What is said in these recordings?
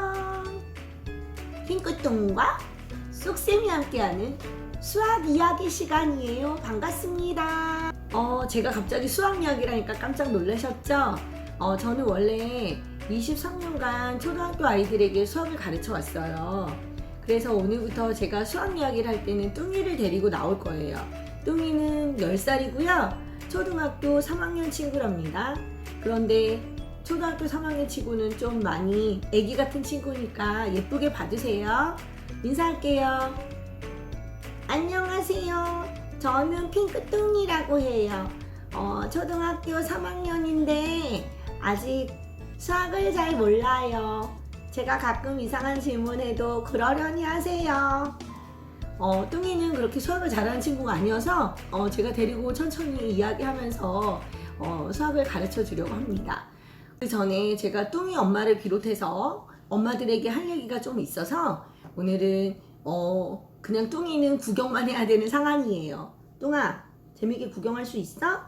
안녕. 핑크똥과 쑥쌤이 함께하는 수학 이야기 시간이에요. 반갑습니다. 제가 갑자기 수학 이야기를 하니까 깜짝 놀라셨죠? 저는 원래 23년간 초등학교 아이들에게 수학을 가르쳐 왔어요. 그래서 오늘부터 제가 수학 이야기를 할 때는 뚱이를 데리고 나올 거예요. 뚱이는 10살이고요. 초등학교 3학년 친구랍니다. 그런데 초등학교 3학년 치고는 좀 많이 애기 같은 친구니까 예쁘게 봐주세요. 인사할게요. 안녕하세요. 저는 핑크뚱이라고 해요. 초등학교 3학년인데 아직 수학을 잘 몰라요. 제가 가끔 이상한 질문해도 그러려니 하세요. 뚱이는 그렇게 수학을 잘하는 친구가 아니어서 제가 데리고 천천히 이야기하면서 수학을 가르쳐 주려고 합니다. 그 전에 제가 뚱이 엄마를 비롯해서 엄마들에게 할 얘기가 좀 있어서 오늘은 그냥 뚱이는 구경만 해야 되는 상황이에요. 뚱아, 재밌게 구경할 수 있어?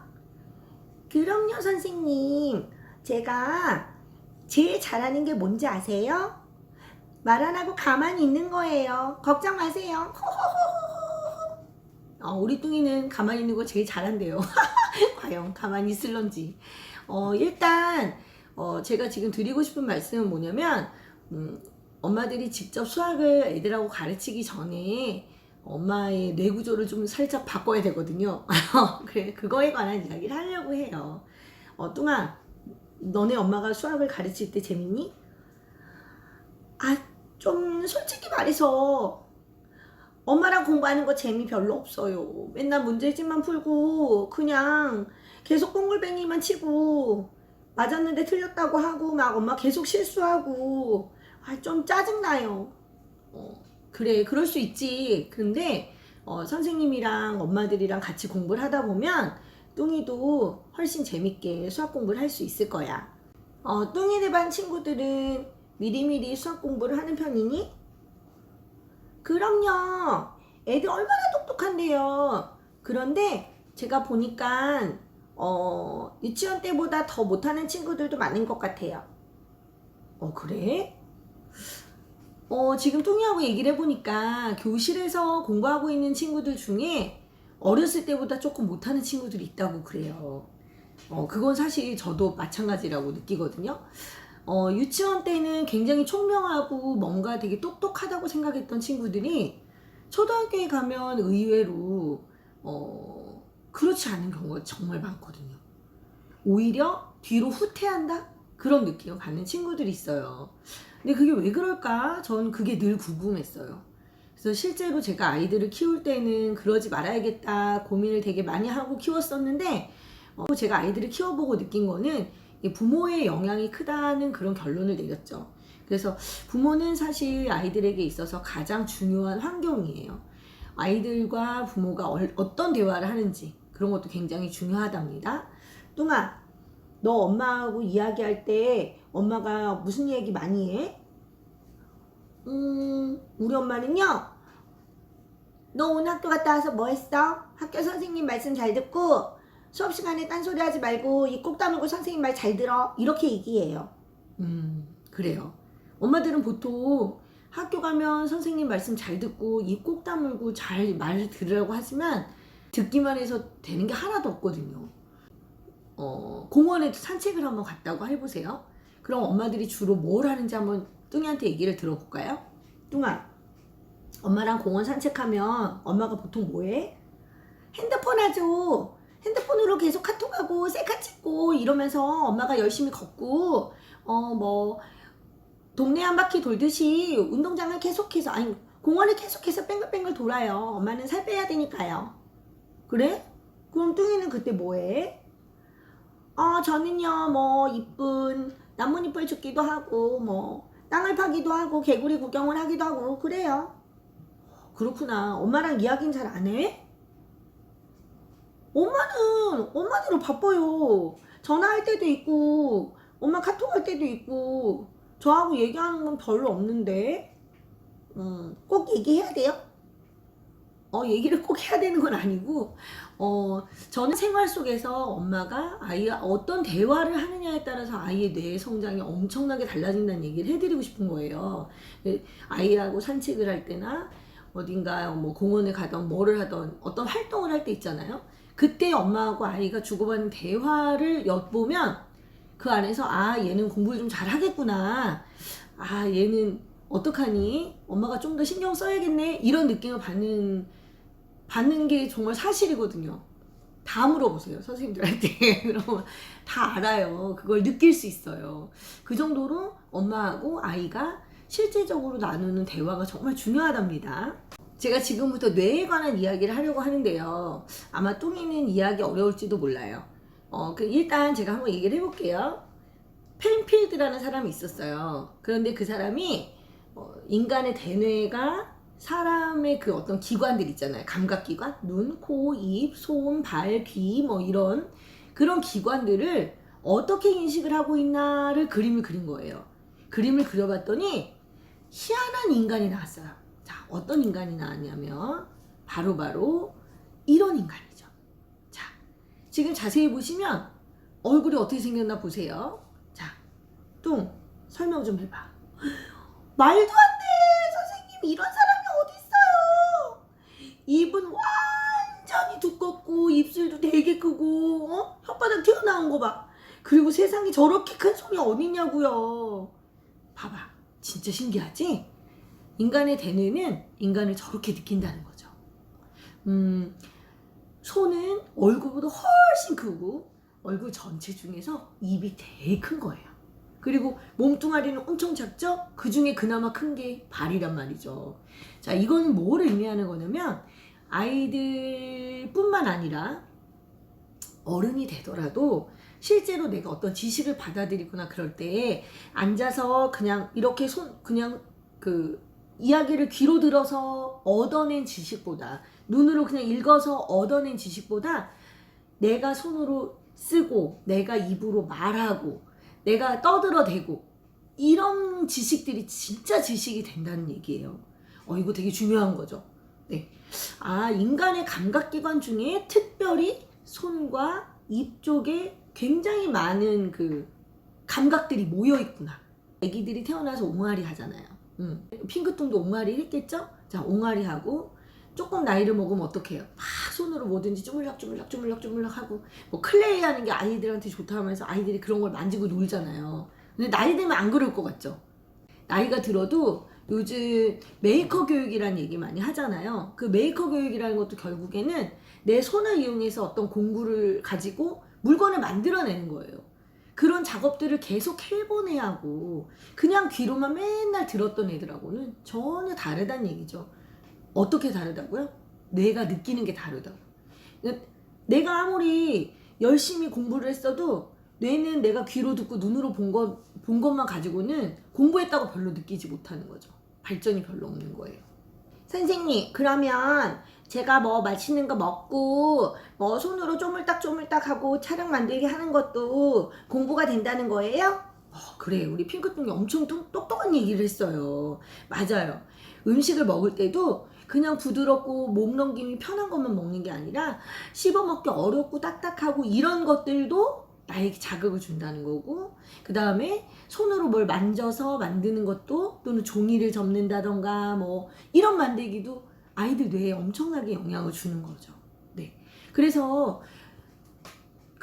그럼요, 선생님. 제가 제일 잘하는 게 뭔지 아세요? 말 안 하고 가만히 있는 거예요. 걱정 마세요. 우리 뚱이는 가만히 있는 거 제일 잘한대요. 과연 가만히 있을런지. 일단 제가 지금 드리고 싶은 말씀은 뭐냐면 엄마들이 직접 수학을 애들하고 가르치기 전에 엄마의 뇌 구조를 좀 살짝 바꿔야 되거든요. 그래, 그거에 관한 이야기를 하려고 해요. 뚱아, 너네 엄마가 수학을 가르칠 때 재밌니? 좀 솔직히 말해서 엄마랑 공부하는 거 재미 별로 없어요. 맨날 문제집만 풀고 그냥 계속 똥글뱅이만 치고 맞았는데 틀렸다고 하고 막 엄마 계속 실수하고 좀 짜증나요. 그래, 그럴 수 있지. 근데 선생님이랑 엄마들이랑 같이 공부를 하다 보면 뚱이도 훨씬 재밌게 수학 공부를 할 수 있을 거야. 뚱이네 반 친구들은 미리미리 수학 공부를 하는 편이니? 그럼요. 애들 얼마나 똑똑한데요. 그런데 제가 보니까 유치원 때보다 더 못하는 친구들도 많은 것 같아요. 그래? 지금 뚱이하고 얘기를 해보니까 교실에서 공부하고 있는 친구들 중에 어렸을 때보다 조금 못하는 친구들이 있다고 그래요. 그건 사실 저도 마찬가지라고 느끼거든요. 유치원 때는 굉장히 총명하고 뭔가 되게 똑똑하다고 생각했던 친구들이 초등학교에 가면 의외로 그렇지 않은 경우가 정말 많거든요. 오히려 뒤로 후퇴한다? 그런 느낌을 받는 친구들이 있어요. 근데 그게 왜 그럴까? 전 그게 늘 궁금했어요. 그래서 실제로 제가 아이들을 키울 때는 그러지 말아야겠다 고민을 되게 많이 하고 키웠었는데 제가 아이들을 키워보고 느낀 거는 부모의 영향이 크다는 그런 결론을 내렸죠. 그래서 부모는 사실 아이들에게 있어서 가장 중요한 환경이에요. 아이들과 부모가 어떤 대화를 하는지 그런 것도 굉장히 중요하답니다. 뚱아, 너 엄마하고 이야기할 때 엄마가 무슨 얘기 많이 해? 우리 엄마는요, 너 오늘 학교 갔다 와서 뭐 했어? 학교 선생님 말씀 잘 듣고 수업 시간에 딴소리 하지 말고 입 꼭 다물고 선생님 말 잘 들어. 이렇게 얘기해요. 그래요. 엄마들은 보통 학교 가면 선생님 말씀 잘 듣고 입 꼭 다물고 잘 말 들으라고 하지만 듣기만 해서 되는 게 하나도 없거든요. 공원에 산책을 한번 갔다고 해보세요. 그럼 엄마들이 주로 뭘 하는지 한번 뚱이한테 얘기를 들어볼까요? 뚱아, 엄마랑 공원 산책하면 엄마가 보통 뭐해? 핸드폰 하죠. 핸드폰으로 계속 카톡하고 셀카 찍고 이러면서 엄마가 열심히 걷고 동네 한 바퀴 돌듯이 운동장을 계속해서 공원을 계속해서 뺑글뺑글 돌아요. 엄마는 살 빼야 되니까요. 그래? 그럼 뚱이는 그때 뭐해? 저는요 이쁜 나뭇잎을 줍기도 하고 땅을 파기도 하고 개구리 구경을 하기도 하고 그래요. 그렇구나. 엄마랑 이야기는 잘 안 해? 엄마들은 바빠요. 전화할 때도 있고 엄마 카톡할 때도 있고 저하고 얘기하는 건 별로 없는데 꼭 얘기해야 돼요? 얘기를 꼭 해야 되는 건 아니고, 저는 생활 속에서 엄마가 아이와 어떤 대화를 하느냐에 따라서 아이의 뇌 성장이 엄청나게 달라진다는 얘기를 해드리고 싶은 거예요. 아이하고 산책을 할 때나 어딘가 뭐 공원에 가던 뭐를 하던 어떤 활동을 할 때 있잖아요. 그때 엄마하고 아이가 주고받는 대화를 엿보면 그 안에서 얘는 공부를 좀 잘하겠구나. 얘는 어떡하니? 엄마가 좀 더 신경 써야겠네. 이런 느낌을 받는 게 정말 사실이거든요. 다 물어보세요, 선생님들한테. 그러면 다 알아요. 그걸 느낄 수 있어요. 그 정도로 엄마하고 아이가 실제적으로 나누는 대화가 정말 중요하답니다. 제가 지금부터 뇌에 관한 이야기를 하려고 하는데요. 아마 뚱이는 이해하기 어려울지도 몰라요. 일단 제가 한번 얘기를 해볼게요. 펜필드라는 사람이 있었어요. 그런데 그 사람이 인간의 대뇌가 사람의 그 어떤 기관들 있잖아요. 감각기관, 눈, 코, 입, 손, 발, 귀 뭐 이런 그런 기관들을 어떻게 인식을 하고 있나를 그림을 그린 거예요. 그림을 그려봤더니 희한한 인간이 나왔어요. 자, 어떤 인간이 나왔냐면 바로 이런 인간이죠. 자, 지금 자세히 보시면 얼굴이 어떻게 생겼나 보세요. 자, 뚱 설명 좀 해봐. 말도 안 돼! 선생님, 이런 사람이 어딨어요? 입은 완전히 두껍고 입술도 되게 크고 혓바닥 튀어나온 거 봐. 그리고 세상에 저렇게 큰 손이 어딨냐고요. 봐봐, 진짜 신기하지? 인간의 대뇌는 인간을 저렇게 느낀다는 거죠. 손은 얼굴보다 훨씬 크고 얼굴 전체 중에서 입이 되게 큰 거예요. 그리고 몸뚱아리는 엄청 작죠? 그 중에 그나마 큰 게 발이란 말이죠. 자, 이건 뭐를 의미하는 거냐면 아이들뿐만 아니라 어른이 되더라도 실제로 내가 어떤 지식을 받아들이거나 그럴 때 앉아서 그냥 이렇게 그냥 그 이야기를 귀로 들어서 얻어낸 지식보다 눈으로 그냥 읽어서 얻어낸 지식보다 내가 손으로 쓰고 내가 입으로 말하고 내가 떠들어대고 이런 지식들이 진짜 지식이 된다는 얘기예요. 이거 되게 중요한 거죠. 네. 인간의 감각기관 중에 특별히 손과 입 쪽에 굉장히 많은 그 감각들이 모여 있구나. 애기들이 태어나서 옹알이 하잖아요. 핑크똥도 옹알이 했겠죠? 자, 옹알이 하고 조금 나이를 먹으면 어떡해요? 막 손으로 뭐든지 주물럭 하고 뭐 클레이 하는 게 아이들한테 좋다 하면서 아이들이 그런 걸 만지고 놀잖아요. 근데 나이 들면 안 그럴 것 같죠? 나이가 들어도 요즘 메이커 교육이라는 얘기 많이 하잖아요. 그 메이커 교육이라는 것도 결국에는 내 손을 이용해서 어떤 공구를 가지고 물건을 만들어내는 거예요. 그런 작업들을 계속 해보내야 하고 그냥 귀로만 맨날 들었던 애들하고는 전혀 다르다는 얘기죠. 어떻게 다르다고요? 뇌가 느끼는 게 다르다고. 내가 아무리 열심히 공부를 했어도 뇌는 내가 귀로 듣고 눈으로 본 것만 가지고는 공부했다고 별로 느끼지 못하는 거죠. 발전이 별로 없는 거예요. 선생님, 그러면 제가 뭐 맛있는 거 먹고 뭐 손으로 쪼물딱 하고 차량 만들게 하는 것도 공부가 된다는 거예요? 그래, 우리 핑크똥이 엄청 똑똑한 얘기를 했어요. 맞아요. 음식을 먹을 때도 그냥 부드럽고 목 넘김이 편한 것만 먹는 게 아니라 씹어먹기 어렵고 딱딱하고 이런 것들도 나에게 자극을 준다는 거고, 그 다음에 손으로 뭘 만져서 만드는 것도, 또는 종이를 접는다던가 뭐 이런 만들기도 아이들 뇌에 엄청나게 영향을 주는 거죠. 네. 그래서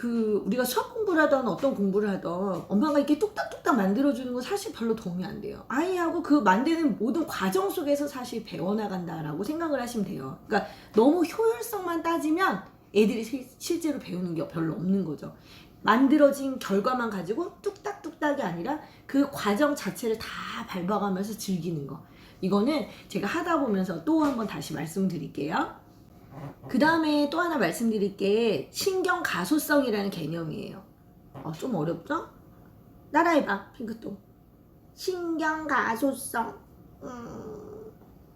우리가 수학 공부를 하던 어떤 공부를 하던 엄마가 이렇게 뚝딱뚝딱 만들어주는 건 사실 별로 도움이 안 돼요. 아이하고 그 만드는 모든 과정 속에서 사실 배워나간다라고 생각을 하시면 돼요. 그러니까 너무 효율성만 따지면 애들이 실제로 배우는 게 별로 없는 거죠. 만들어진 결과만 가지고 뚝딱뚝딱이 아니라 그 과정 자체를 다 밟아가면서 즐기는 거. 이거는 제가 하다 보면서 또 한번 다시 말씀드릴게요. 그 다음에 또 하나 말씀드릴 게 신경 가소성이라는 개념이에요. 좀 어렵죠? 따라해봐, 핑크똥. 신경 가소성.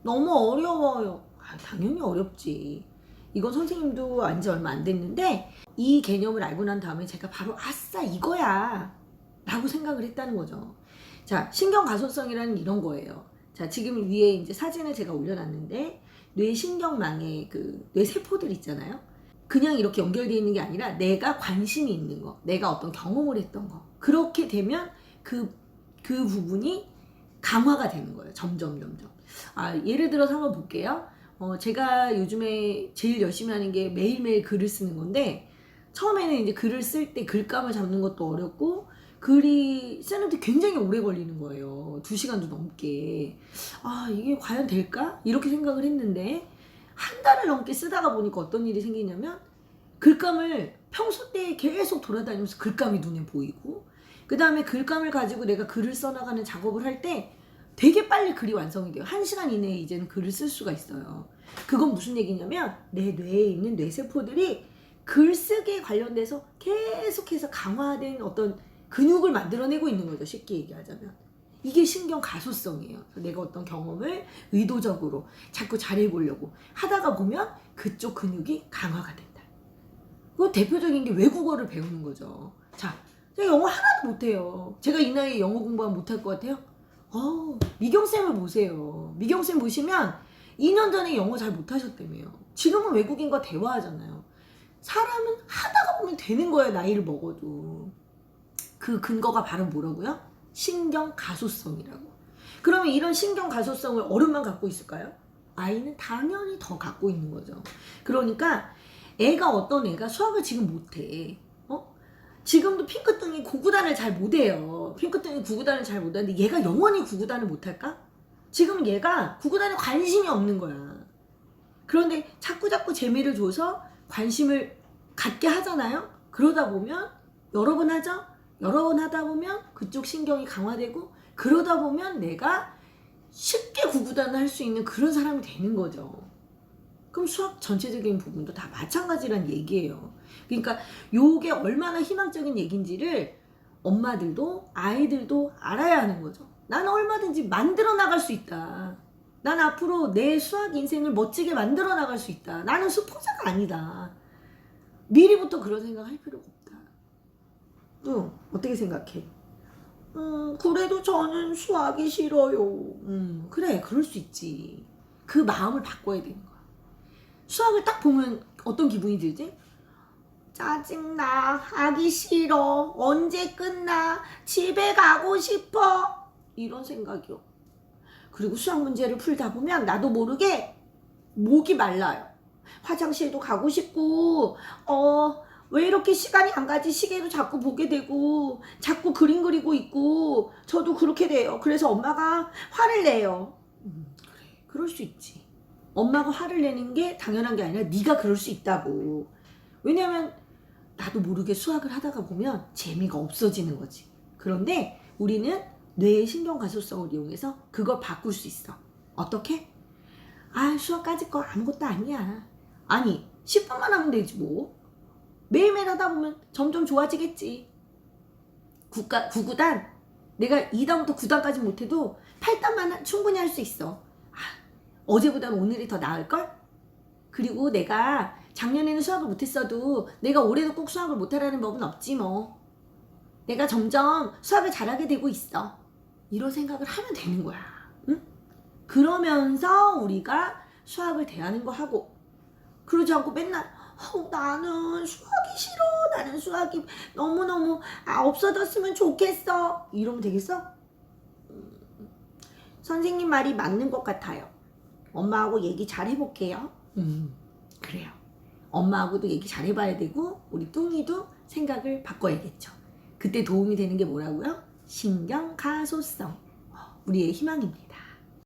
너무 어려워요. 당연히 어렵지. 이건 선생님도 안지 얼마 안 됐는데 이 개념을 알고 난 다음에 제가 바로 아싸 이거야 라고 생각을 했다는 거죠. 자, 신경 가소성이라는 이런 거예요. 자, 지금 위에 이제 사진을 제가 올려놨는데 뇌신경망의 그 뇌세포들 있잖아요. 그냥 이렇게 연결되어 있는 게 아니라 내가 관심이 있는 거, 내가 어떤 경험을 했던 거, 그렇게 되면 그 부분이 강화가 되는 거예요. 점점. 예를 들어서 한번 볼게요. 제가 요즘에 제일 열심히 하는 게 매일매일 글을 쓰는 건데, 처음에는 이제 글을 쓸 때 글감을 잡는 것도 어렵고, 글이 쓰는데 굉장히 오래 걸리는 거예요. 2시간도 넘게. 이게 과연 될까? 이렇게 생각을 했는데, 한 달을 넘게 쓰다가 보니까 어떤 일이 생기냐면, 글감을 평소 때 계속 돌아다니면서 글감이 눈에 보이고, 그 다음에 글감을 가지고 내가 글을 써나가는 작업을 할 때 되게 빨리 글이 완성이 돼요. 1시간 이내에 이제는 글을 쓸 수가 있어요. 그건 무슨 얘기냐면 내 뇌에 있는 뇌세포들이 글쓰기에 관련돼서 계속해서 강화된 어떤 근육을 만들어내고 있는 거죠. 쉽게 얘기하자면. 이게 신경 가소성이에요. 내가 어떤 경험을 의도적으로 자꾸 잘해보려고 하다가 보면 그쪽 근육이 강화가 된다. 그 대표적인 게 외국어를 배우는 거죠. 자, 제가 영어 하나도 못해요. 제가 이 나이에 영어 공부하면 못할 것 같아요? 미경쌤을 보세요. 미경쌤 보시면 2년 전에 영어 잘 못하셨다며요. 지금은 외국인과 대화하잖아요. 사람은 하다가 보면 되는 거예요. 나이를 먹어도. 그 근거가 바로 뭐라고요? 신경 가소성이라고. 그러면 이런 신경 가소성을 어른만 갖고 있을까요? 아이는 당연히 더 갖고 있는 거죠. 그러니까 어떤 애가 수학을 지금 못해. 지금도 핑크등이 구구단을 잘 못해요. 핑크등이 구구단을 잘 못하는데 얘가 영원히 구구단을 못할까? 지금 얘가 구구단에 관심이 없는 거야. 그런데 자꾸 재미를 줘서 관심을 갖게 하잖아요. 그러다 보면 여러 번 하죠. 여러 번 하다 보면 그쪽 신경이 강화되고, 그러다 보면 내가 쉽게 구구단을 할 수 있는 그런 사람이 되는 거죠. 그럼 수학 전체적인 부분도 다 마찬가지란 얘기예요. 그러니까 요게 얼마나 희망적인 얘기인지를 엄마들도 아이들도 알아야 하는 거죠. 나는 얼마든지 만들어 나갈 수 있다. 난 앞으로 내 수학 인생을 멋지게 만들어 나갈 수 있다. 나는 수포자가 아니다. 미리부터 그런 생각 할 필요가 없다. 어떻게 생각해? 그래도 저는 수학이 싫어요. 그래, 그럴 수 있지. 그 마음을 바꿔야 되는 거야. 수학을 딱 보면 어떤 기분이 들지? 짜증나, 하기 싫어, 언제 끝나, 집에 가고 싶어, 이런 생각이요. 그리고 수학 문제를 풀다 보면 나도 모르게 목이 말라요. 화장실도 가고 싶고, 왜 이렇게 시간이 안 가지? 시계도 자꾸 보게 되고, 자꾸 그림 그리고 있고, 저도 그렇게 돼요. 그래서 엄마가 화를 내요. 그래, 그럴 수 있지. 엄마가 화를 내는 게 당연한 게 아니라 네가 그럴 수 있다고. 왜냐면 나도 모르게 수학을 하다가 보면 재미가 없어지는 거지. 그런데 우리는 뇌의 신경가소성을 이용해서 그걸 바꿀 수 있어. 어떻게? 수학까지 거 아무것도 아니야. 아니, 10분만 하면 되지 뭐. 매일매일 하다 보면 점점 좋아지겠지. 9구단, 내가 2단부터 9단까지 못해도 8단만 충분히 할 수 있어. 어제보다는 오늘이 더 나을걸? 그리고 내가 작년에는 수학을 못했어도 내가 올해도 꼭 수학을 못하라는 법은 없지 뭐. 내가 점점 수학을 잘하게 되고 있어. 이런 생각을 하면 되는 거야. 응? 그러면서 우리가 수학을 대하는 거 하고, 그러지 않고 맨날 나는 수학이 싫어. 나는 수학이 너무너무 없어졌으면 좋겠어. 이러면 되겠어? 선생님 말이 맞는 것 같아요. 엄마하고 얘기 잘 해볼게요. 그래요. 엄마하고도 얘기 잘 해봐야 되고, 우리 뚱이도 생각을 바꿔야겠죠. 그때 도움이 되는 게 뭐라고요? 신경가소성. 우리의 희망입니다.